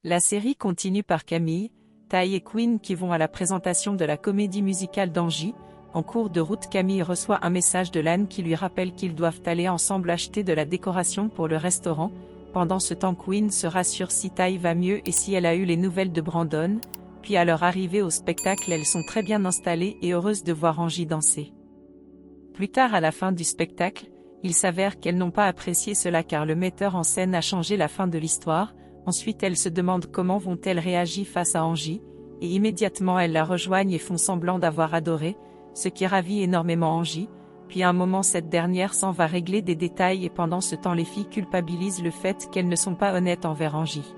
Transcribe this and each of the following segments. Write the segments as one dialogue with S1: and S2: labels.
S1: La série continue par Camille, Ty et Quinn qui vont à la présentation de la comédie musicale d'Angie. En cours de route, Camille reçoit un message de Lan qui lui rappelle qu'ils doivent aller ensemble acheter de la décoration pour le restaurant. Pendant ce temps, Quinn se rassure si Ty va mieux et si elle a eu les nouvelles de Brandon. Puis à leur arrivée au spectacle, elles sont très bien installées et heureuses de voir Angie danser. Plus tard à la fin du spectacle, il s'avère qu'elles n'ont pas apprécié cela car le metteur en scène a changé la fin de l'histoire. Ensuite elles se demandent comment vont-elles réagir face à Angie, et immédiatement elles la rejoignent et font semblant d'avoir adoré, ce qui ravit énormément Angie. Puis à un moment cette dernière s'en va régler des détails et pendant ce temps les filles culpabilisent le fait qu'elles ne sont pas honnêtes envers Angie.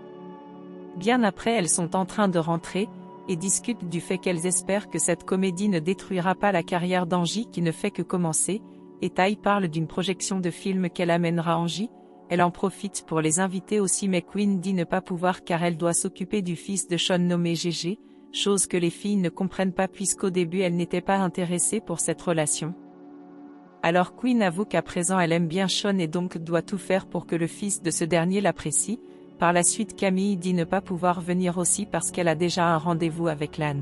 S1: Bien après elles sont en train de rentrer, et discutent du fait qu'elles espèrent que cette comédie ne détruira pas la carrière d'Angie qui ne fait que commencer, et Ty parle d'une projection de film qu'elle amènera Angie. Elle en profite pour les inviter aussi mais Quinn dit ne pas pouvoir car elle doit s'occuper du fils de Sean nommé Gégé, chose que les filles ne comprennent pas puisqu'au début elles n'étaient pas intéressées pour cette relation. Alors Quinn avoue qu'à présent elle aime bien Sean et donc doit tout faire pour que le fils de ce dernier l'apprécie. Par la suite Camille dit ne pas pouvoir venir aussi parce qu'elle a déjà un rendez-vous avec Lan.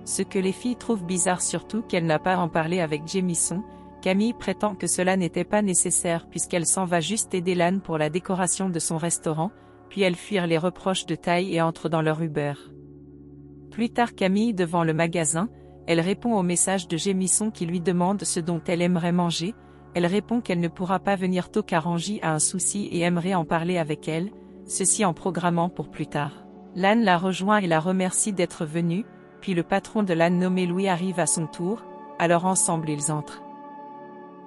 S1: Ce que les filles trouvent bizarre surtout qu'elle n'a pas en parlé avec Jamison. Camille prétend que cela n'était pas nécessaire puisqu'elle s'en va juste aider Lan pour la décoration de son restaurant, puis elle fuit les reproches de Ty et entre dans leur Uber. Plus tard Camille devant le magasin, elle répond au message de Jamison qui lui demande ce dont elle aimerait manger. Elle répond qu'elle ne pourra pas venir tôt car Angie a un souci et aimerait en parler avec elle, ceci en programmant pour plus tard. Lan la rejoint et la remercie d'être venue, puis le patron de Lan nommé Louis arrive à son tour, alors ensemble ils entrent.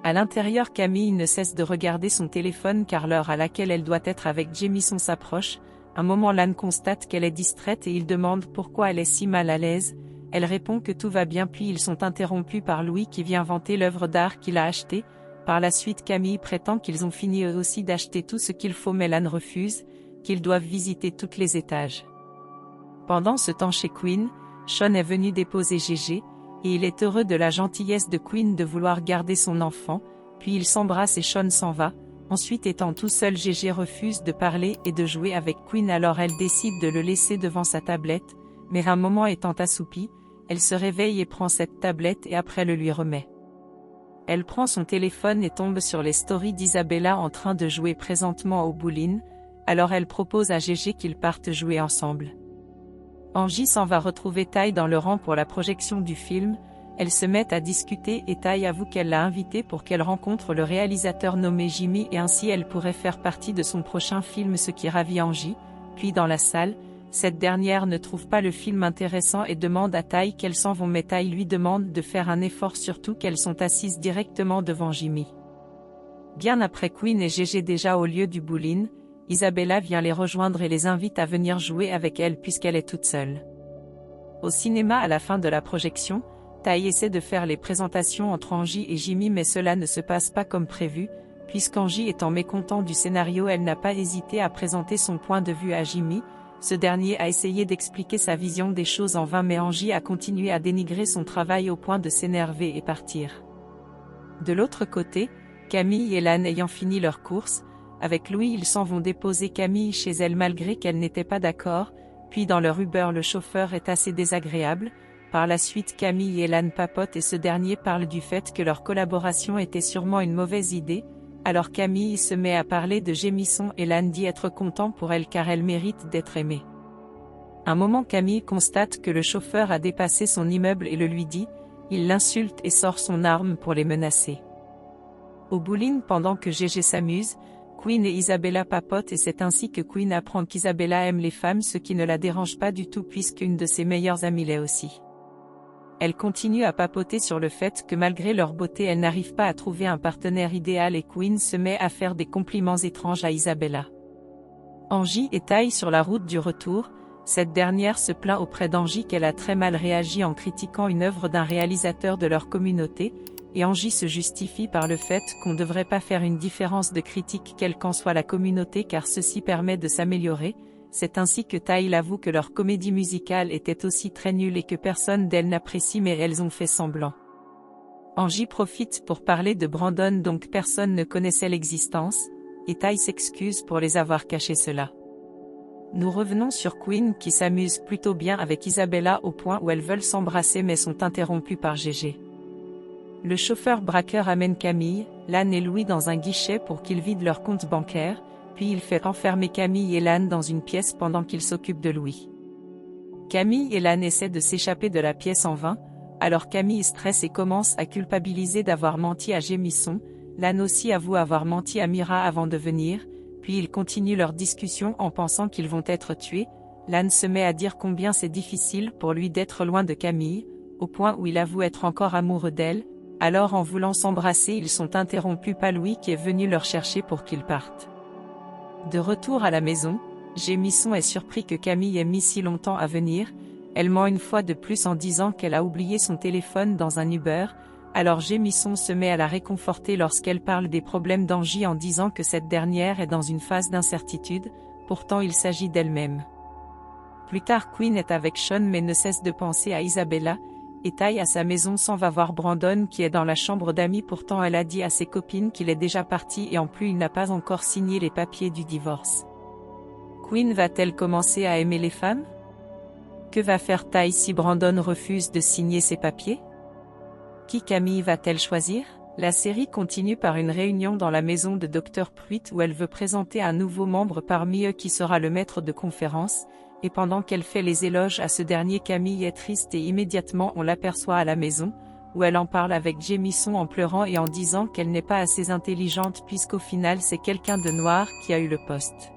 S1: À l'intérieur Camille ne cesse de regarder son téléphone car l'heure à laquelle elle doit être avec Jamison s'approche. Un moment Lan constate qu'elle est distraite et il demande pourquoi elle est si mal à l'aise. Elle répond que tout va bien puis ils sont interrompus par Louis qui vient vanter l'œuvre d'art qu'il a achetée. Par la suite Camille prétend qu'ils ont fini eux aussi d'acheter tout ce qu'il faut mais Lan refuse, qu'ils doivent visiter tous les étages. Pendant ce temps chez Quinn, Sean est venu déposer Gégé, et il est heureux de la gentillesse de Quinn de vouloir garder son enfant, puis ils s'embrassent et Sean s'en va. Ensuite étant tout seul Gégé refuse de parler et de jouer avec Quinn alors elle décide de le laisser devant sa tablette, mais un moment étant assoupie, elle se réveille et prend cette tablette et après le lui remet. Elle prend son téléphone et tombe sur les stories d'Isabella en train de jouer présentement au bowling, alors elle propose à Gégé qu'ils partent jouer ensemble. Angie s'en va retrouver Ty dans le rang pour la projection du film, elles se mettent à discuter et Ty avoue qu'elle l'a invité pour qu'elle rencontre le réalisateur nommé Jimmy et ainsi elle pourrait faire partie de son prochain film ce qui ravit Angie, puis dans la salle, cette dernière ne trouve pas le film intéressant et demande à Ty qu'elles s'en vont mais Ty lui demande de faire un effort surtout qu'elles sont assises directement devant Jimmy. Bien après Quinn et Gégé déjà au lieu du bowling, Isabella vient les rejoindre et les invite à venir jouer avec elle puisqu'elle est toute seule. Au cinéma à la fin de la projection, Ty essaie de faire les présentations entre Angie et Jimmy mais cela ne se passe pas comme prévu, puisqu'Angie étant mécontente du scénario elle n'a pas hésité à présenter son point de vue à Jimmy. Ce dernier a essayé d'expliquer sa vision des choses en vain mais Angie a continué à dénigrer son travail au point de s'énerver et partir. De l'autre côté, Camille et Lan ayant fini leur course, avec Louis ils s'en vont déposer Camille chez elle malgré qu'elle n'était pas d'accord, puis dans leur Uber le chauffeur est assez désagréable. Par la suite Camille et Lan papotent et ce dernier parle du fait que leur collaboration était sûrement une mauvaise idée, alors Camille se met à parler de Jamison et Lan dit être content pour elle car elle mérite d'être aimée. Un moment Camille constate que le chauffeur a dépassé son immeuble et le lui dit, il l'insulte et sort son arme pour les menacer. Au bowling pendant que Gégé s'amuse, Quinn et Isabella papotent et c'est ainsi que Quinn apprend qu'Isabella aime les femmes ce qui ne la dérange pas du tout puisqu'une de ses meilleures amies l'est aussi. Elle continue à papoter sur le fait que malgré leur beauté elle n'arrive pas à trouver un partenaire idéal et Quinn se met à faire des compliments étranges à Isabella. Angie et Ty sur la route du retour, cette dernière se plaint auprès d'Angie qu'elle a très mal réagi en critiquant une œuvre d'un réalisateur de leur communauté, et Angie se justifie par le fait qu'on ne devrait pas faire une différence de critique quelle qu'en soit la communauté car ceci permet de s'améliorer. C'est ainsi que Ty avoue que leur comédie musicale était aussi très nulle et que personne d'elles n'apprécie mais elles ont fait semblant. Angie profite pour parler de Brandon donc personne ne connaissait l'existence, et Ty s'excuse pour les avoir caché cela. Nous revenons sur Quinn qui s'amuse plutôt bien avec Isabella au point où elles veulent s'embrasser mais sont interrompues par Gégé. Le chauffeur braqueur amène Camille, Lan et Louis dans un guichet pour qu'ils vident leur compte bancaire, puis il fait enfermer Camille et Lan dans une pièce pendant qu'ils s'occupent de Louis. Camille et Lan essaient de s'échapper de la pièce en vain, alors Camille stresse et commence à culpabiliser d'avoir menti à Gémisson. Lan aussi avoue avoir menti à Mira avant de venir, puis ils continuent leur discussion en pensant qu'ils vont être tués. Lan se met à dire combien c'est difficile pour lui d'être loin de Camille, au point où il avoue être encore amoureux d'elle. Alors en voulant s'embrasser ils sont interrompus par Louis qui est venu leur chercher pour qu'ils partent. De retour à la maison, Gémisson est surpris que Camille ait mis si longtemps à venir. Elle ment une fois de plus en disant qu'elle a oublié son téléphone dans un Uber. Alors Gémisson se met à la réconforter lorsqu'elle parle des problèmes d'Angie en disant que cette dernière est dans une phase d'incertitude, pourtant il s'agit d'elle-même. Plus tard Quinn est avec Sean mais ne cesse de penser à Isabella, et Ty à sa maison s'en va voir Brandon qui est dans la chambre d'amis. Pourtant elle a dit à ses copines qu'il est déjà parti et en plus il n'a pas encore signé les papiers du divorce. Quinn va-t-elle commencer à aimer les femmes? Que va faire Ty si Brandon refuse de signer ses papiers? Qui Camille va-t-elle choisir? La série continue par une réunion dans la maison de Dr. Pruitt où elle veut présenter un nouveau membre parmi eux qui sera le maître de conférence, et pendant qu'elle fait les éloges à ce dernier Camille est triste et immédiatement on l'aperçoit à la maison, où elle en parle avec Gémisson en pleurant et en disant qu'elle n'est pas assez intelligente puisqu'au final c'est quelqu'un de noir qui a eu le poste.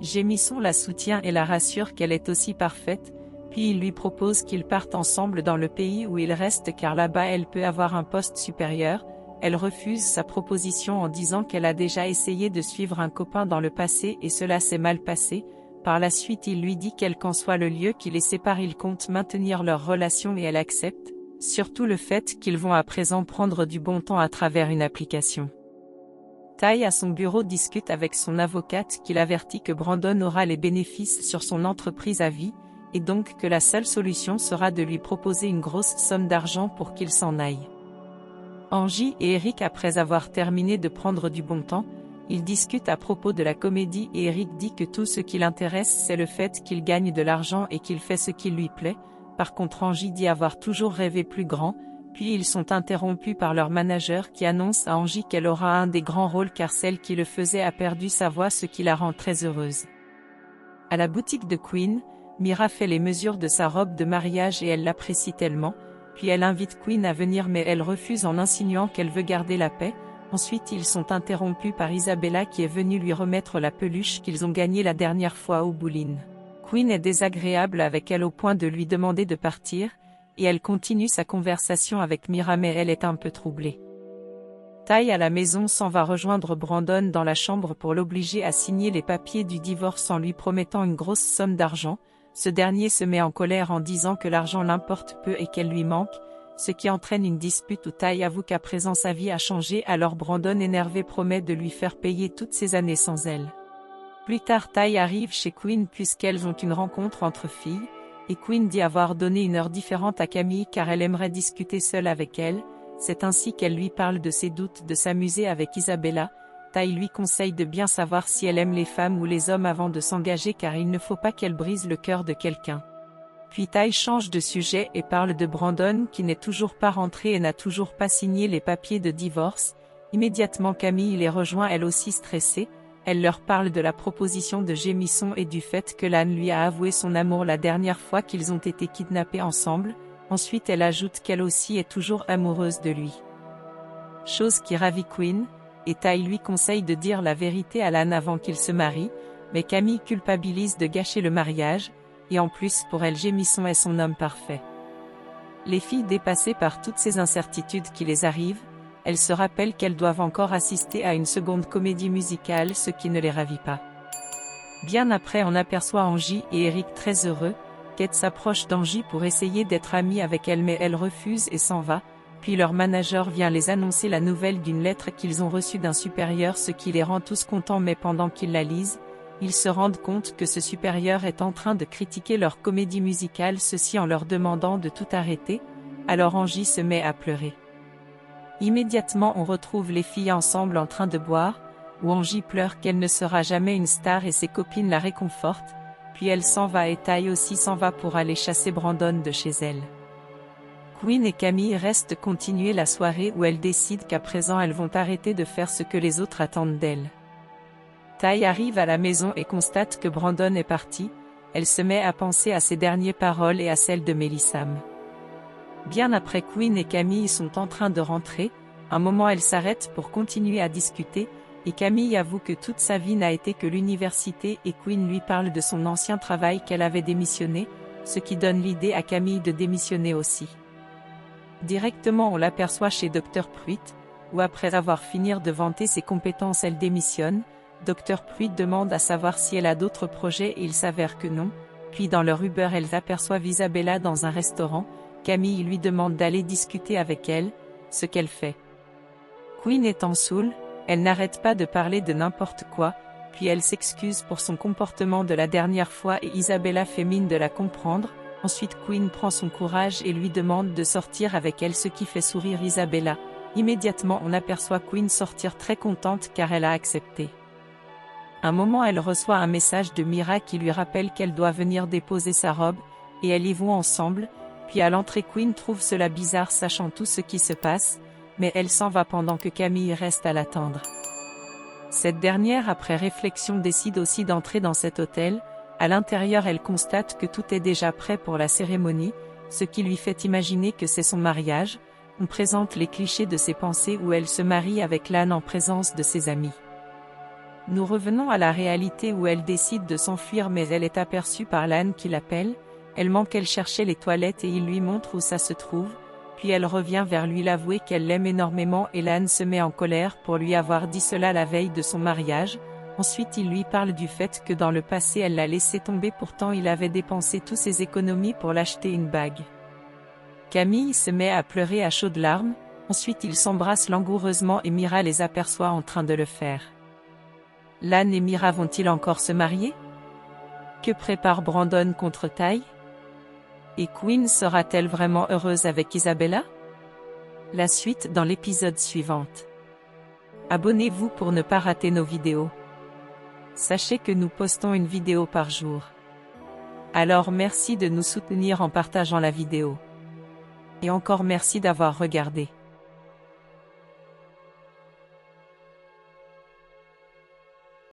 S1: Gémisson la soutient et la rassure qu'elle est aussi parfaite, puis il lui propose qu'ils partent ensemble dans le pays où il reste car là-bas elle peut avoir un poste supérieur. Elle refuse sa proposition en disant qu'elle a déjà essayé de suivre un copain dans le passé et cela s'est mal passé. Par la suite il lui dit quel qu'en soit le lieu qui les sépare ils comptent maintenir leur relation et elle accepte, surtout le fait qu'ils vont à présent prendre du bon temps à travers une application. Ty à son bureau discute avec son avocate qui l'avertit que Brandon aura les bénéfices sur son entreprise à vie, et donc que la seule solution sera de lui proposer une grosse somme d'argent pour qu'il s'en aille. Angie et Eric après avoir terminé de prendre du bon temps, ils discutent à propos de la comédie et Eric dit que tout ce qui l'intéresse c'est le fait qu'il gagne de l'argent et qu'il fait ce qui lui plaît. Par contre Angie dit avoir toujours rêvé plus grand, puis ils sont interrompus par leur manager qui annonce à Angie qu'elle aura un des grands rôles car celle qui le faisait a perdu sa voix ce qui la rend très heureuse. À la boutique de Quinn, Mira fait les mesures de sa robe de mariage et elle l'apprécie tellement, puis elle invite Quinn à venir mais elle refuse en insinuant qu'elle veut garder la paix. Ensuite ils sont interrompus par Isabella qui est venue lui remettre la peluche qu'ils ont gagnée la dernière fois au bowling. Quinn est désagréable avec elle au point de lui demander de partir, et elle continue sa conversation avec Mira mais elle est un peu troublée. Ty à la maison s'en va rejoindre Brandon dans la chambre pour l'obliger à signer les papiers du divorce en lui promettant une grosse somme d'argent. Ce dernier se met en colère en disant que l'argent l'importe peu et qu'elle lui manque, ce qui entraîne une dispute où Ty avoue qu'à présent sa vie a changé alors Brandon énervé promet de lui faire payer toutes ces années sans elle. Plus tard Ty arrive chez Quinn puisqu'elles ont une rencontre entre filles, et Quinn dit avoir donné une heure différente à Camille car elle aimerait discuter seule avec elle. C'est ainsi qu'elle lui parle de ses doutes de s'amuser avec Isabella. Ty lui conseille de bien savoir si elle aime les femmes ou les hommes avant de s'engager car il ne faut pas qu'elle brise le cœur de quelqu'un. Puis Ty change de sujet et parle de Brandon qui n'est toujours pas rentré et n'a toujours pas signé les papiers de divorce. Immédiatement Camille les rejoint elle aussi stressée. Elle leur parle de la proposition de Gémisson et du fait que Lan lui a avoué son amour la dernière fois qu'ils ont été kidnappés ensemble. Ensuite elle ajoute qu'elle aussi est toujours amoureuse de lui. Chose qui ravit Quinn, et Ty lui conseille de dire la vérité à Lan avant qu'il se marie, mais Camille culpabilise de gâcher le mariage, et en plus pour elle Gémisson est son homme parfait. Les filles dépassées par toutes ces incertitudes qui les arrivent, elles se rappellent qu'elles doivent encore assister à une seconde comédie musicale ce qui ne les ravit pas. Bien après on aperçoit Angie et Eric très heureux. Kate s'approche d'Angie pour essayer d'être amie avec elle mais elle refuse et s'en va, puis leur manager vient les annoncer la nouvelle d'une lettre qu'ils ont reçue d'un supérieur ce qui les rend tous contents mais pendant qu'ils la lisent, ils se rendent compte que ce supérieur est en train de critiquer leur comédie musicale ceci en leur demandant de tout arrêter, alors Angie se met à pleurer. Immédiatement on retrouve les filles ensemble en train de boire, où Angie pleure qu'elle ne sera jamais une star et ses copines la réconfortent, puis elle s'en va et Ty aussi s'en va pour aller chasser Brandon de chez elle. Quinn et Camille restent continuer la soirée où elles décident qu'à présent elles vont arrêter de faire ce que les autres attendent d'elles. Ty arrive à la maison et constate que Brandon est parti, elle se met à penser à ses dernières paroles et à celles de Melissam. Bien après Quinn et Camille sont en train de rentrer, un moment elle s'arrête pour continuer à discuter, et Camille avoue que toute sa vie n'a été que l'université et Quinn lui parle de son ancien travail qu'elle avait démissionné, ce qui donne l'idée à Camille de démissionner aussi. Directement on l'aperçoit chez Dr Pruitt, où après avoir fini de vanter ses compétences elle démissionne. Dr Pruitt demande à savoir si elle a d'autres projets et il s'avère que non, puis dans leur Uber elles aperçoivent Isabella dans un restaurant, Camille lui demande d'aller discuter avec elle, ce qu'elle fait. Quinn étant saoule, elle n'arrête pas de parler de n'importe quoi, puis elle s'excuse pour son comportement de la dernière fois et Isabella fait mine de la comprendre. Ensuite Quinn prend son courage et lui demande de sortir avec elle, ce qui fait sourire Isabella. Immédiatement on aperçoit Quinn sortir très contente car elle a accepté. Un moment elle reçoit un message de Mira qui lui rappelle qu'elle doit venir déposer sa robe, et elles y vont ensemble, puis à l'entrée Quinn trouve cela bizarre sachant tout ce qui se passe, mais elle s'en va pendant que Camille reste à l'attendre. Cette dernière après réflexion décide aussi d'entrer dans cet hôtel. À l'intérieur elle constate que tout est déjà prêt pour la cérémonie, ce qui lui fait imaginer que c'est son mariage. On présente les clichés de ses pensées où elle se marie avec Lan en présence de ses amis. Nous revenons à la réalité où elle décide de s'enfuir mais elle est aperçue par Lan qui l'appelle, elle ment qu'elle cherchait les toilettes et il lui montre où ça se trouve, puis elle revient vers lui l'avouer qu'elle l'aime énormément et Lan se met en colère pour lui avoir dit cela la veille de son mariage. Ensuite il lui parle du fait que dans le passé elle l'a laissé tomber, pourtant il avait dépensé toutes ses économies pour l'acheter une bague. Camille se met à pleurer à chaudes larmes, ensuite ils s'embrassent langoureusement et Mira les aperçoit en train de le faire. Lan et Mira vont-ils encore se marier? Que prépare Brandon contre Ty? Et Quinn sera-t-elle vraiment heureuse avec Isabella? La suite dans l'épisode suivant. Abonnez-vous pour ne pas rater nos vidéos. Sachez que nous postons une vidéo par jour. Alors merci de nous soutenir en partageant la vidéo. Et encore merci d'avoir regardé.